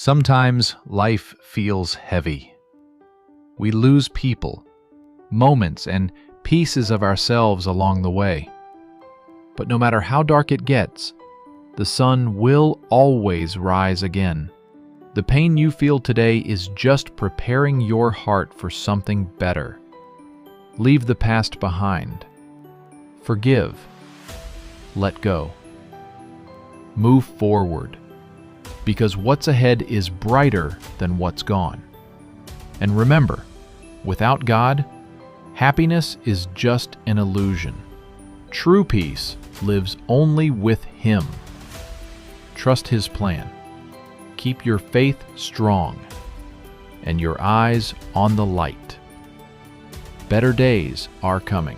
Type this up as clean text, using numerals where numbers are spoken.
Sometimes life feels heavy. We lose people, moments, and pieces of ourselves along the way. But no matter how dark it gets, the sun will always rise again. The pain you feel today is just preparing your heart for something better. Leave the past behind. Forgive. Let go. Move forward, because what's ahead is brighter than what's gone. And remember, without God, happiness is just an illusion. True peace lives only with Him. Trust His plan. Keep your faith strong and your eyes on the light. Better days are coming.